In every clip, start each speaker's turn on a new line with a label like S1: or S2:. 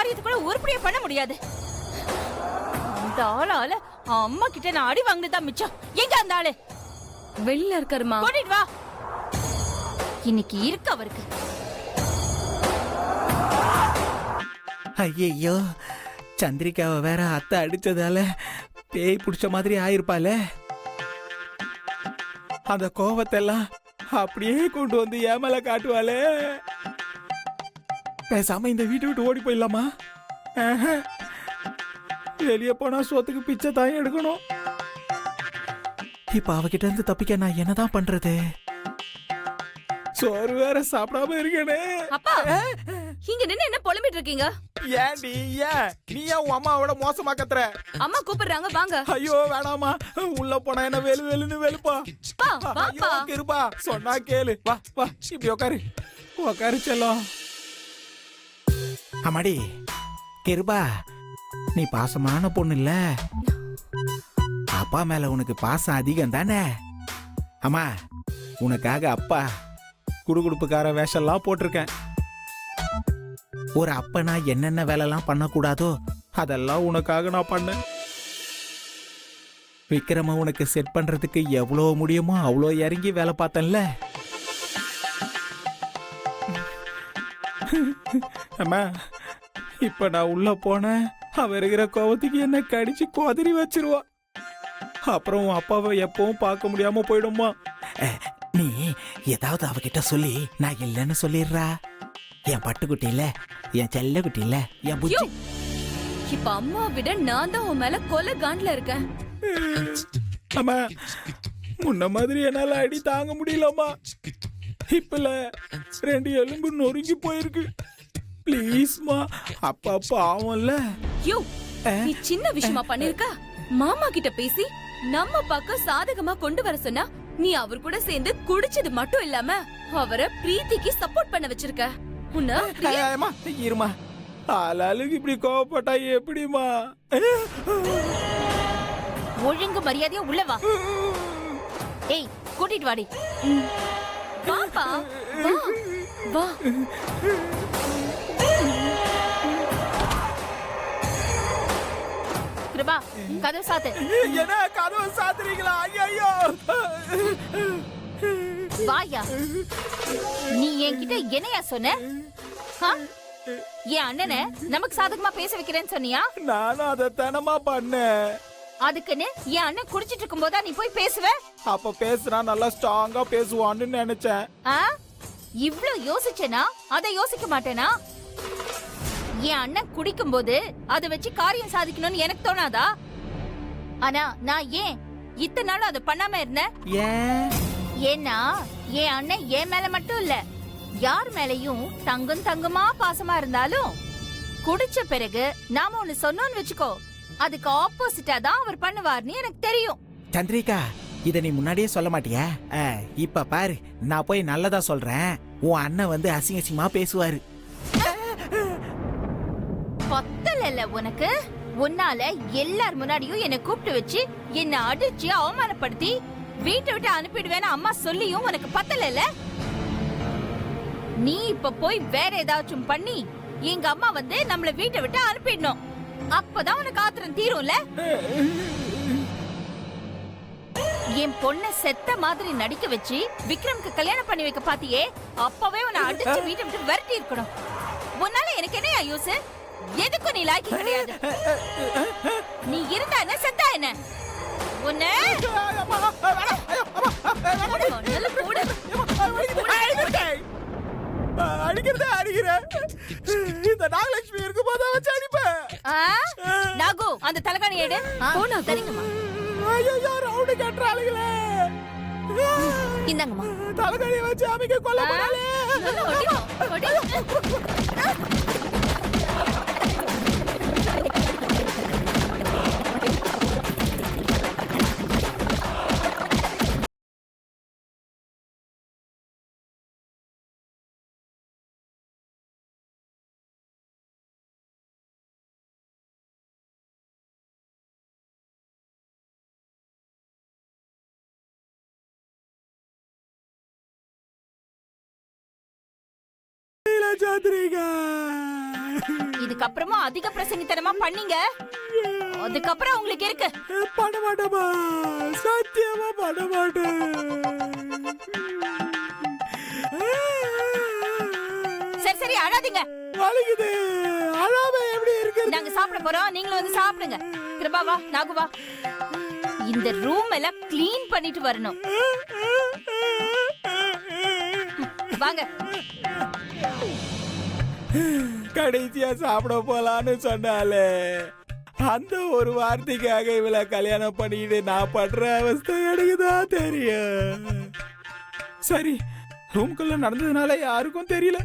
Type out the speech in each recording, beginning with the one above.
S1: காரியத்தை கூட உருப்படியா பண்ண முடியாது. அந்த ஆளால அம்மா கிட்ட நான் அடி வாங்கினதுதான் மிச்சம். எங்க அந்த ஆளு?
S2: வெளியில இருக்காருமா.
S1: கூட்டிட்டு வா. இன்னைக்கு இருக்கு அவருக்கு.
S3: ஐயோ, சந்திரிகாவை வேற அத்தை அடிச்சதால பேய் பிடிச்ச மாதிரி ஆயிருப்பாளே. அந்த கோவத்தெல்லாம் அப்படியே கொண்டு வந்து ஏமல காட்டுவாளே. பேசாம இந்த வீட்டை விட்டு ஓடி போயிடலாமா? வெளியே போனா சோத்துக்கு பிச்சை தான் எடுக்கணும். இப்ப அவகிட்ட இருந்து தப்பிக்க நான் என்னதான் பண்றது? சோறு வேற சாப்பிடாம இருக்கேனே.
S2: அப்பா, இங்க நின்னு என்ன புலம்பிட்டு இருக்கீங்க?
S3: ஏன்டி ஏன் நீ ஏன் உன் அம்மாவோட மோசமா கத்துற?
S2: அம்மா கூப்பிடுறாங்க, வாங்க.
S3: ஐயோ வேணாமா, உள்ள போனா என்ன வேலு வேலுன்னு வெளுப்பா.
S2: வாப்பா.
S3: கிருபா சொன்னா கேளு. வா வா, இப்படி உக்காரு உக்காரு செல்லம். அம்மாடி கிருபா, நீ பாசமான பொண்ணு இல்ல? அப்பா மேல உனக்கு பாசம் அதிகம் தானே? அம்மா, உனக்காக அப்பா குடுகுடுப்புக்கார வேஷம்லாம் போட்டிருக்கேன். ஒரு அப்பனா என்னென்ன வேலைலாம் பண்ணக்கூடாதோ அதெல்லாம் உனக்காக நான் பண்ணேன். விக்ரம உனக்கு செட் பண்றதுக்கு எவ்வளோ முடியுமோ அவ்வளோ இறங்கி வேலை பார்த்தேன்ல. அம்மா, இப்ப நான் உள்ள போனேன், அவ இருக்கிற கோவத்துக்கு என்ன கடிச்சு கோதறி வச்சிருவா. அப்புறம் உன் அப்பாவை எப்பவும் பார்க்க முடியாம போயிடுமா. நீ ஏதாவது அவகிட்ட சொல்லி நான் இல்லைன்னு சொல்லிடுறா. என் பட்டுக்குட்டி இல்ல, என் செல்ல குட்டி இல்ல, என் புத்தி.
S2: இப்ப அம்மா விட நான் தான் உன் மேல கொலை காண்ட்ல இருக்கேன்.
S3: அம்மா, முன்ன மாதிரி என்னால அடி தாங்க முடியலம்மா. இப்பல 2 எலும்பு நொறுங்கி போயிருக்கு. ப்ளீஸ்மா, அப்பா பாவம்ல.
S2: யோ, நீ சின்ன விஷயமா பண்ணிருக்க. மாமா கிட்ட பேசி நம்ம பக்கம் சாதகமா கொண்டு வர சொன்னா நீ அவர் கூட சேர்ந்து குடிச்சது மட்டும் இல்லாம அவரை பிரீத்திக்கு சப்போர்ட் பண்ண வச்சிருக்க.
S3: உன்ன இருமா, ஆளாளுக்கு இப்படி கோவப்பட்டா எப்படிமா?
S1: ஒழுங்கு மரியாதையா உள்ள வா. ஏய், கூட்டிட்டு வாடி.
S2: வாப்பா, வா வா.
S1: கிருபா, கதவு சாத்து.
S3: என்ன கதவு சாத்துறீங்களா? ஐயோ,
S1: வாயா. நீ என்கிட்ட என்னையா சொன்ன? என் அண்ணனை நமக்கு சாதகமா பேச வைக்கிறேன்னு சொன்னியா?
S3: நானும் அதை தானமா பண்ணேன்.
S1: அதுக்குன்னு என் அண்ணன் குடிச்சிட்டு இருக்கும் போதா நீ போய் பேசுவ?
S3: அப்ப பேசுனா நல்லா ஸ்ட்ராங்கா பேசுவான்னு நினைச்சேன்.
S1: இவ்ளோ யோசிச்சேனா அதை யோசிக்க மாட்டேனா? என் அண்ணன் குடிக்கும் போது அதை வச்சு காரியம் சாதிக்கணும்னு எனக்கு தோணாதா? ஆனா நான் ஏன் இத்தனை நாளும் அதை பண்ணாம இருந்தேன்? ஏன்னா என் அண்ணன் என் மேல மட்டும் இல்ல, யார் மேலையும் தங்கும் தங்கமா பாசமா இருந்தாலும் குடிச்ச பிறகு நாம ஒண்ணு சொன்னோன்னு வச்சுக்கோ, அதுக்கு ஆப்போசிட்டா தான் அவர் பண்ணுவார்னு எனக்கு தெரியும்.
S3: சந்திரிகா, இத நீ முன்னாடியே சொல்ல மாட்டியா? இப்ப பாரு, நான் போய் நல்லதா சொல்றேன், உன் அண்ணன் வந்து அசிங்க அசிங்கமா பேசுவாரு.
S1: பத்தல உனக்கு? உன்னால எல்லார் முன்னாடியும் என்ன கூப்பிட்டு வச்சு என்ன அடிச்சு அவமானப்படுத்தி வீட்டை விட்டு அனுப்பிடுவேன்னு அம்மா சொல்லியும் உனக்கு பத்தல. நீ இப்ப போய் வேற ஏதாச்சும் பண்ணி எங்க அம்மா வந்து நம்மள வீட்டை விட்டு அனுப்பிடணும். அப்பதான் உனக்கு ஆத்திரம் தீரும்ல. என் பொண்ண செத்த மாதிரி நடிக்க வச்சு விக்ரம்க்கு கல்யாணம் பண்ணி வைக்க பாத்தியே, அப்பவே உன்னை அடிச்சு வீட்டை விட்டு விரட்டி இருக்கணும். உன்னால எனக்கு என்ன யூஸ்? எதுக்கும் நீ லாய்க்கு கிடையாது. நீ இருந்தா என்ன, செத்தா என்ன? உன்னை
S3: அடிக்கிறதே அடிக்கிறேன். இந்த நாகலட்சுமி இருக்கும் போது வச்சு அடிப்பேன்.
S1: நாகு, அந்த தலைகாணி எடு.
S2: போனா
S1: சரிங்கம்மா.
S3: ஐயோ, ரவுண்டு கட்டுறாளுங்களே.
S1: இந்தாங்கம்மா.
S3: தலைகாணியை வச்சு அமைக்க கொல்ல போறாளே. சந்திரிகா,
S1: இதுக்கப்புறமா அதிக பிரசங்கித்தனமா பண்ணீங்க, அதுக்கப்புறம் உங்களுக்கு இருக்கு.
S3: பண்ண மாட்டேமா, சத்தியமா பண்ண மாட்டேன்.
S1: சரி சரி அழாதீங்க.
S3: வலிக்குது, அழாம எப்படி இருக்கு?
S1: நாங்க சாப்பிட போறோம், நீங்களும் வந்து சாப்பிடுங்க. கிருபா வா, நாகு வா. இந்த ரூம் எல்லாம் க்ளீன் பண்ணிட்டு வரணும். வாங்க.
S3: கடைசியா சாப்பிட போலான்னு சொன்னாலே அந்த ஒரு வார்த்தைக்காக இவளை கல்யாணம் பண்ணிட்டு நான் படுற அவஸ்தை எனக்குதான் தெரியும். சரி, ரூம்குள்ள நடந்ததுனால யாருக்கும் தெரியல,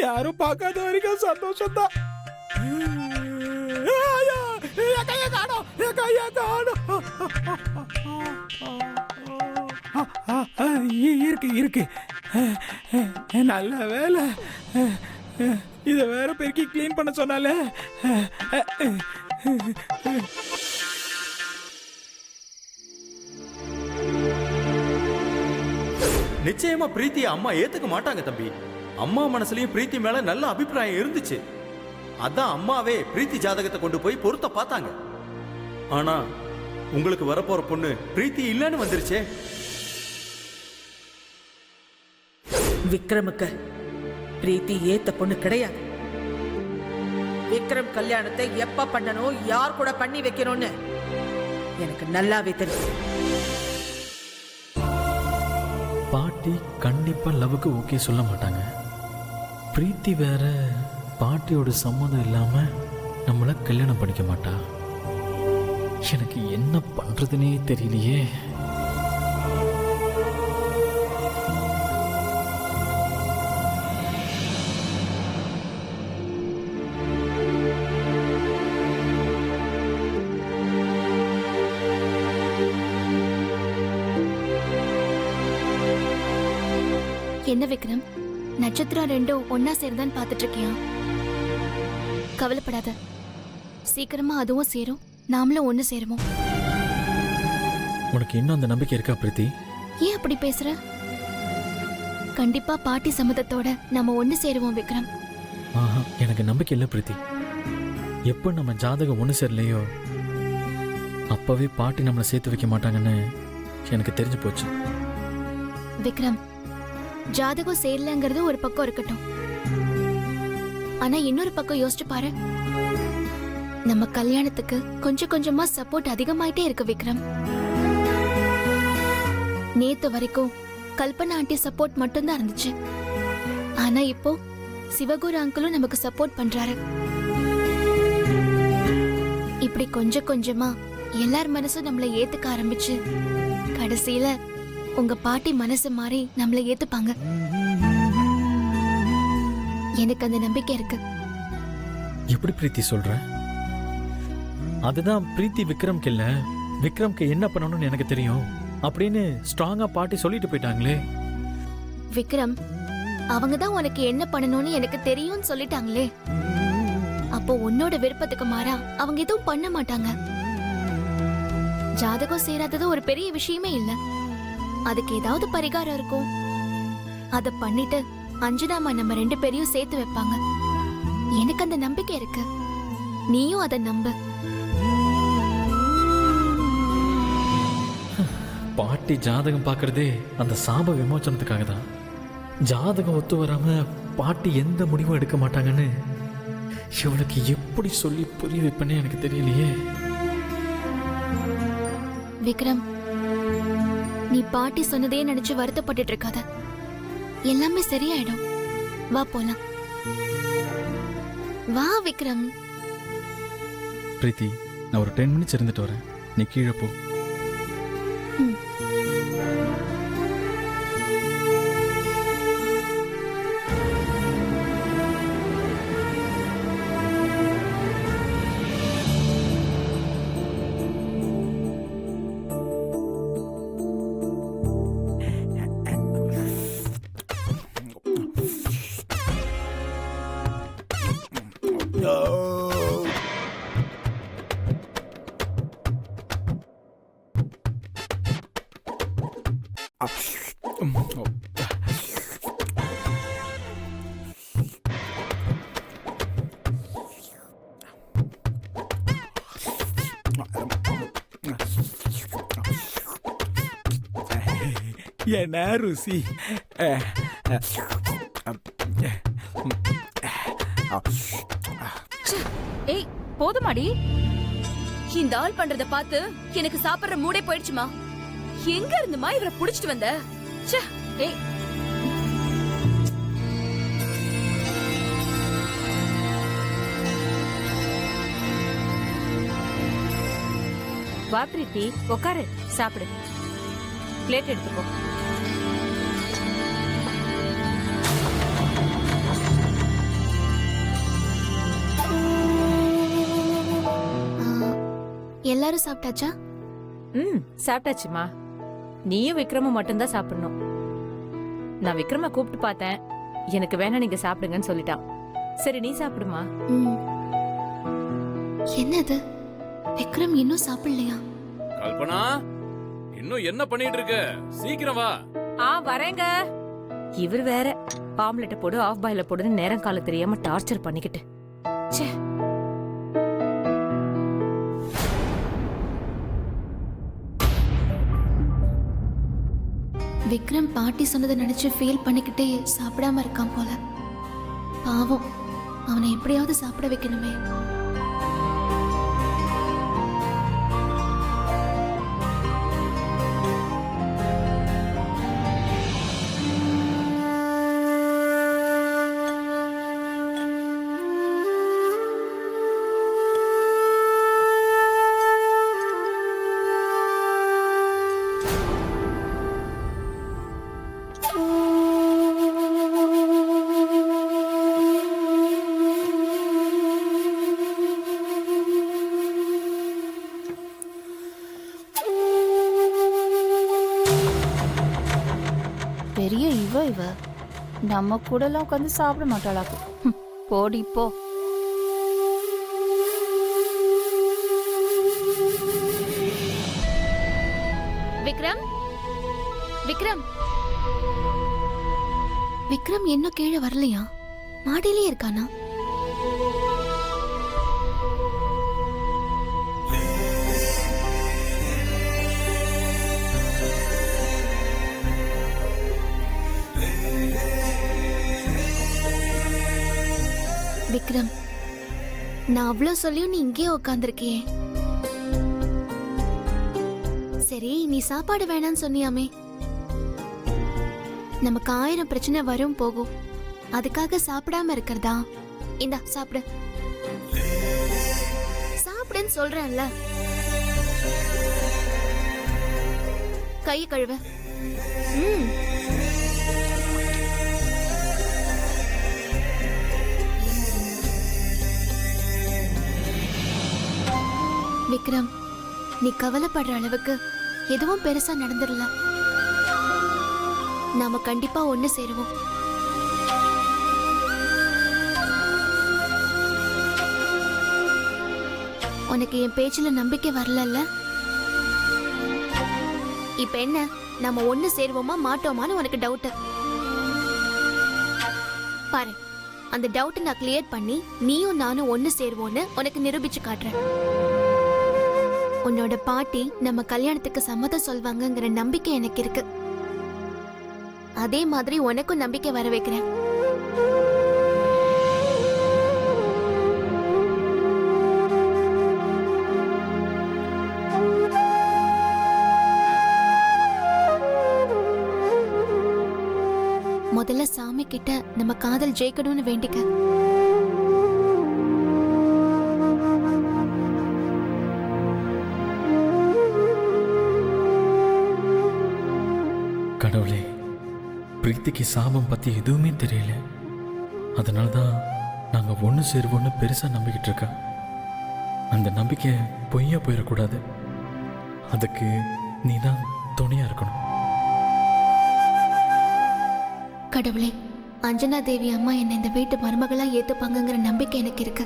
S3: யாரும் பார்க்காத வரைக்கும் சந்தோஷம் தான். இருக்கு இருக்கு, நல்ல வேலை. இத வேற பெருக்கி கிளீன் பண்ண சொன்னால.
S4: நிச்சயமா பிரீத்தியை அம்மா ஏத்துக்க மாட்டாங்க தம்பி. அம்மா மனசுலயும் பிரீத்தி மேல நல்ல அபிப்பிராயம் இருந்துச்சு. அதான் அம்மாவே பிரீத்தி ஜாதகத்தை கொண்டு போய் பொருத்த பார்த்தாங்க. ஆனா உங்களுக்கு வரப்போற பொண்ணு பிரீத்தி இல்லன்னு வந்துருச்சே.
S5: விக்ரமுக்கு பிரீத்தி ஏத்த பொண்ணு கிடையாது. விக்ரம் கல்யாணத்தை எப்ப பண்ணணும், யார் கூட பண்ணி வைக்கணும்னு எனக்கு நல்லாவே தெரியும்.
S6: பாட்டி கண்டிப்பா லவ்வுக்கு ஓகே சொல்ல மாட்டாங்க. பிரீத்தி வேற பாட்டியோட சம்மதம் இல்லாம நம்மள கல்யாணம் பண்ணிக்க மாட்டா. எனக்கு என்ன பண்றதுனே தெரியலையே.
S7: என்ன விக்ரம், நட்சத்திரம் ரெண்டும் ஒன்னா சேருதான்னு பாத்துட்டு இருக்கியா? கவலைப்படாத, சீக்கிரமா அதுவும் சேரும், நாமளும் ஒண்ணு சேருவோம்.
S6: உனக்கு இன்னும் அந்த நம்பிக்கை இருக்கா பிரீத்தி?
S7: ஏன் அப்படி பேசுற? கண்டிப்பா பாட்டி சம்மதத்தோட நம்ம ஒண்ணு சேருவோம் விக்ரம்.
S6: ஆஹா, எனக்கு நம்பிக்கை இல்லை பிரீத்தி. எப்ப நம்ம ஜாதகம் ஒண்ணு சேரலையோ அப்பவே பாட்டி நம்மளை சேர்த்து வைக்க மாட்டாங்கன்னு எனக்கு தெரிஞ்சு போச்சு.
S7: விக்ரம், ஜாதகம் சேரலங்கிறது ஒரு பக்கம் இருக்கட்டும், ஆனா இன்னொரு பக்கம் யோசிச்சு பாரு. நம்ம கல்யாணத்துக்கு கொஞ்சம் கொஞ்சமா சப்போர்ட் அதிகமாயிட்டே இருக்கு விக்ரம். நேத்து வரைக்கும் கல்பனா ஆண்டி சப்போர்ட் மட்டும்தான் இருந்துச்சு, ஆனா இப்போ சிவகுரு அங்கிளும் நமக்கு சப்போர்ட் பண்றாரு. இப்படி கொஞ்சம் கொஞ்சமா எல்லார் மனசும் நம்மள ஏத்துக்க ஆரம்பிச்சு கடைசியில உங்க பாட்டி மனசு மாறி நம்மள ஏத்துப்பாங்க. எனக்கு அந்த நம்பிக்கை இருக்கு.
S6: எப்படி பிரீத்தி சொல்ற? அதுதான் பிரீத்தி விக்ரம்க்கு இல்ல, விக்ரம்க்கு என்ன பண்ணணும்னு எனக்கு தெரியும் அப்படின்னு ஸ்ட்ராங்கா பாட்டி சொல்லிட்டு போயிட்டாங்களே.
S7: விக்ரம், அவங்க தான் உனக்கு என்ன பண்ணணும்னு எனக்கு தெரியும்னு சொல்லிட்டாங்களே. அப்போ உன்னோட விருப்பத்துக்கு மாறா அவங்க எதுவும் பண்ண மாட்டாங்க. ஜாதகம் சேராதது ஒரு பெரிய விஷயமே இல்ல, அதுக்கு ஏதாவது பரிகாரம் இருக்கும். அத பண்ணிட்டு அஞ்சனாமா நம்ம ரெண்டு பேரையும் சேர்த்து வைப்பாங்க. எனக்கு அந்த நம்பிக்கை இருக்கு, நீயும் அதை நம்பு.
S6: பாட்டி ஜாதகம் பார்க்கறதே அந்த சாப விமோச்சனத்துக்காக தான். ஜாதகம் ஒத்து வராம பாட்டி எந்த முடிவும் எடுக்க மாட்டாங்கன்னு இவளுக்கு எப்படி சொல்லி புரிய வைப்பேன்னு எனக்கு தெரியலையே.
S7: விக்ரம், நீ பாட்டி சொன்னதே நினைச்சு வருத்தப்பட்டுட்டு இருக்காத, எல்லாமே சரியாயிடும். வா போலாம். வா விக்ரம்.
S6: பிரீத்தி, நான் ஒரு 10 மினிட்ஸ் இருந்துட்டு வரேன், நீ கீழே போ.
S3: என்ன ருசி.
S1: ஏய் போதுமாடி.
S2: இந்த ஆள் பண்றத பார்த்து எனக்கு சாப்பிடுற மூடே போயிடுச்சுமா. எங்க இருந்துமா இவரை புடிச்சிட்டு வந்த? ச்சே.
S1: ஏய் வா பிரீத்தி, உட்காரு, சாப்பிடு. பிளேட் எடுத்துக்கோ.
S7: எல்லாரும் சாப்பிட்டாச்சா?
S1: சாப்பிட்டாச்சுமா. நீயும் விக்ரமும் மட்டும்தான் சாப்பிடணும். நான் விக்ரம கூப்பிட்டு பார்த்தேன், எனக்கு வேணா நீங்க சாப்பிடுங்கன்னு சொல்லிட்டான். சரி நீ சாப்பிடுமா.
S7: ம். என்னது, விக்ரம் இன்னும் சாப்பிடலையா?
S8: கல்பனா, இன்னும் என்ன பண்ணிட்டு இருக்க? சீக்கிரம் வா.
S1: வரேங்க. இவர் வேற ஆம்லெட்ட போடு, ஆஃப் பாயில போடுன்னு நேரம் கால தெரியாம டார்ச்சர் பண்ணிக்கிட்டு. ச்சே.
S7: விக்ரம் பாட்டி சொன்னதை நினைச்சு ஃபீல் பண்ணிக்கிட்டே சாப்பிடாம இருக்கான் போல. பாவம், அவனை எப்படியாவது சாப்பிட வைக்கணுமே.
S1: பெரிய இவ நம்ம கூட எல்லாம் உட்காந்து சாப்பிட மாட்டாளாக்கும். போடி போ.
S7: விக்ரம், விக்ரம், விக்ரம் இன்னும் கீழே வரலையா? மாடியிலே இருக்கானா? விக்ரம், நான் அவ்வளவு சொல்லியும் நீ இங்கே உட்கார்ந்திருக்கியே. சரி, நீ சாப்பாடு வேணான்னு சொன்னியாமே. நமக்கு 1000 பிரச்சனை வரும் போகும், அதுக்காக சாப்பிடாம இருக்கிறதா? இந்தா சாப்பிடு. சாப்பிடுன்னு சொல்றேன்ல. கை கழுவ. விக்ரம், நீ கவலைப்படுற அளவுக்கு எதுவும் பெருசா நடந்துடல. நாம கண்டிப்பா ஒண்ணு சேருவோம். உனக்கு என் பேச்சுல நம்பிக்கை வரலல்ல? இப்ப என்ன, நாம ஒண்ணு சேருவோமா மாட்டோமான்னு உனக்கு டவுட். பாரு, அந்த டவுட் நான் கிளியர் பண்ணி நீயும் நானும் ஒண்ணு சேருவோன்னு உனக்கு நிரூபிச்சு காட்டுறேன். உன்னோட பாட்டி நம்ம கல்யாணத்துக்கு சம்மதம் சொல்வாங்கங்கிற நம்பிக்கை எனக்கு இருக்கு. அதே மாதிரி உனக்கும் நம்பிக்கை வர வைக்கிறேன். முதல்ல சாமி கிட்ட நம்ம காதல் ஜெயிக்கணும்னு வேண்டிக்க.
S6: கடவுளே, பிரீத்திக்கு சாபம் பத்தி எதுவுமே தெரியல. அதனாலதான் நாங்க ஒண்ணு சேருவோன்னு பெருசா நம்பிக்கிட்டு இருக்க. அந்த நம்பிக்கை பொய்யா போயிடக்கூடாது. அதுக்கு நீதான் துணையா இருக்கணும்.
S7: கடவுளே, அஞ்சனா தேவி அம்மா என்னை இந்த வீட்டு மருமகளா ஏத்துப்பாங்கங்கிற நம்பிக்கை எனக்கு இருக்கு.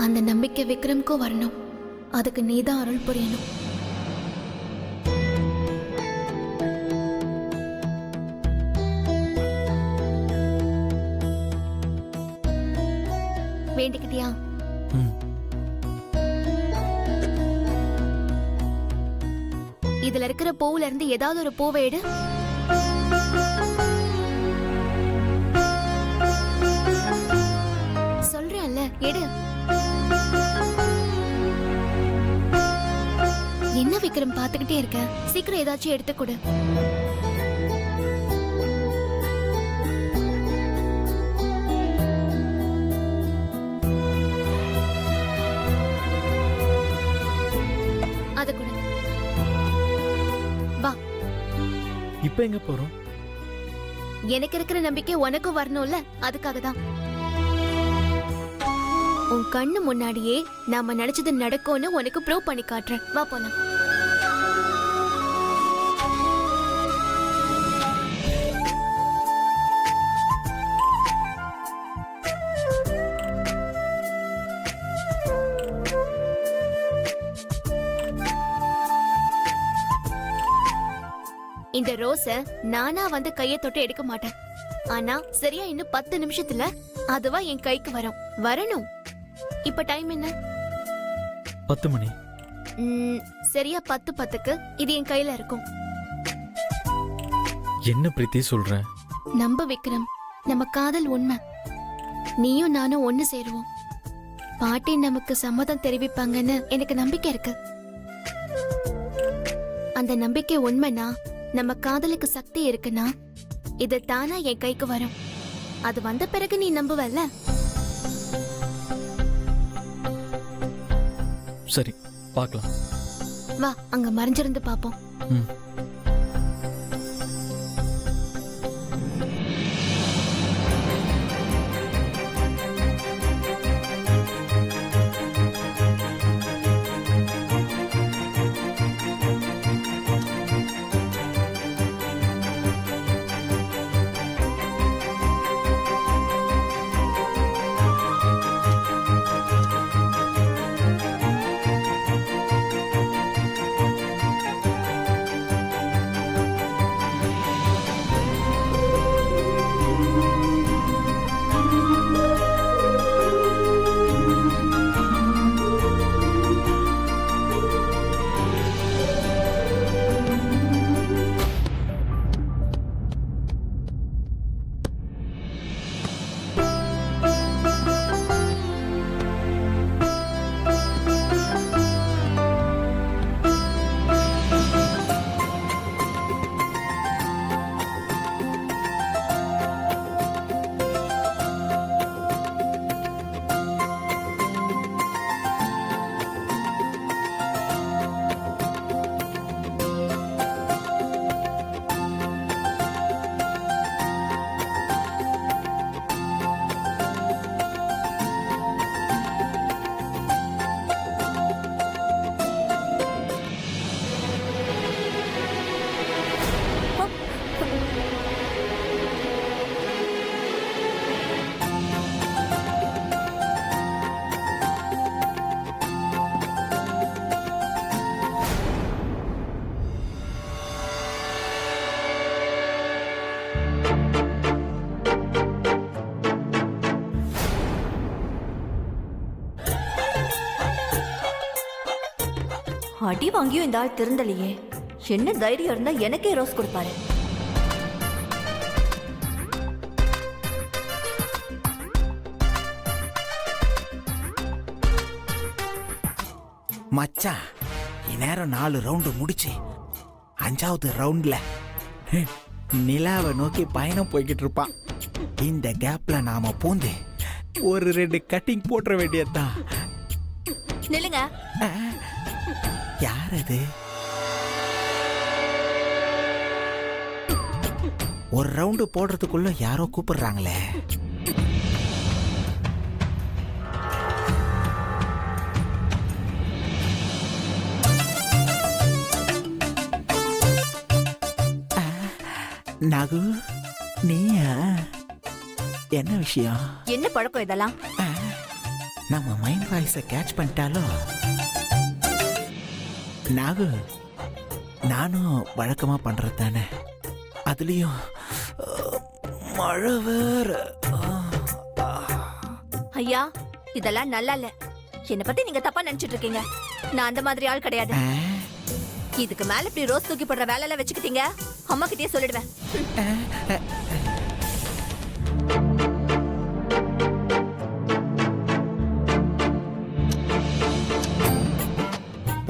S7: அந்த நம்பிக்கை விக்ரம்க்கும் வரணும். அதுக்கு நீதான் அருள் புரியணும். வேண்டிக்கிட்டியா? இதுல இருக்கிற பூவுல இருந்து ஏதாவது ஒரு பூவை எடு. சொல்றேன்ல, எடு. என்ன விக்ரம் பாத்துக்கிட்டே இருக்க? சீக்கிரம் ஏதாச்சும் எடுத்து கொடு. அத கொடு. வா.
S6: இப்போ எங்க போறோம்?
S7: எனக்கு இருக்கிற நம்பிக்கை உனக்கும் வரணும்ல, அதுக்காக தான். உன் கண்ணு முன்னாடியே நாம நினைச்சது நடக்கும்னு உனக்கு ப்ரூவ் பண்ணி காட்டுறேன். வா போலாம். இந்த ரோஸ நானா வந்து கையை தொட்டு எடுக்க மாட்டேன். ஆனா சரியா இன்னும் 10 நிமிஷத்துல அதுவா என் கைக்கு வரணும். இப்ப டைம் என்ன?
S6: 10 மணி.
S7: சரியா 10:10க்கு இது என் கையில இருக்கும்.
S6: என்ன பிரீத்தி சொல்ற?
S7: நம்ப விக்ரம், நம்ம காதல் உண்மை. நீயும் நானும் ஒண்ணு சேருவோம். பாட்டி நமக்கு சம்மதம் தெரிவிப்பாங்கன்னு எனக்கு நம்பிக்கை இருக்கு. அந்த நம்பிக்கை உண்மைனா, நம்ம காதலுக்கு சக்தி இருக்குன்னா, இது தானா என் கைக்கு வரும். அது வந்த பிறகு நீ நம்புவல்ல?
S6: சரி, பார்க்கலாம்.
S7: வா, அங்க மறைஞ்சிருந்து பாப்போம்.
S6: ம்.
S9: அடி வாங்கியும் இந்த ஆள் திருந்தலையே. என்ன தைரியம் இருந்தா எனக்கே ரோஸ் கொடுப்பாரு.
S3: மச்சான், இந்நேரம் 4 ரவுண்டு முடிச்சு 5வது ரவுண்ட்ல நிலாவை நோக்கி பயணம் போய்கிட்டு இருப்பான். இந்த கேப்ல நாம பூந்து ஒரு 2 கட்டிங் போட்டுற வேண்டியதுதான்.
S9: நில்லுங்க.
S3: யார் அது? ஒரு ரவுண்டு போடுறதுக்குள்ள யாரோ கூப்பிடுறாங்களே. நகு, நீயா? என்ன விஷயம்?
S9: என்ன பழக்கம் இதெல்லாம்?
S3: நம்ம மைண்ட் வாய்ஸை கேட்ச் பண்ணிட்டாலோ? நாகு, நானும் வழக்கமா பண்றது தானே. அதுலயும் மழை வேற.
S9: ஐயா, இதெல்லாம் நல்லா இல்ல. என்ன பத்தி நீங்க தப்பா நினைச்சிட்டு இருக்கீங்க. நான் அந்த மாதிரி ஆள் கிடையாது. இதுக்கு மேல இப்படி ரோஸ் தூக்கி போடுற வேலை எல்லாம் வச்சுக்கிட்டீங்க அம்மா கிட்டயே சொல்லிடுவேன்.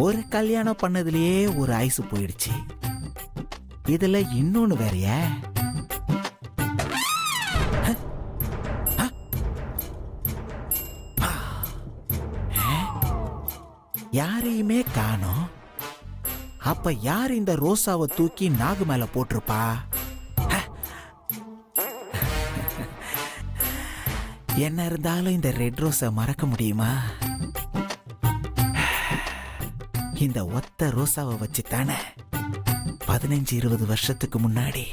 S10: ஒரு கல்யாணம் பண்ணதுலயே ஒரு ஆயுசு போயிடுச்சு, இதுல இன்னொன்னு வேறயா? யாரையுமே காணோம். அப்ப யார் இந்த ரோசாவை தூக்கி நாகு மேல போட்டிருப்பா? என்ன இருந்தாலும் இந்த ரெட் ரோஸை மறக்க முடியுமா? இந்த ஒத்த ரோசாவை வச்சு தானே 15-20 வருஷத்துக்கு முன்னாடி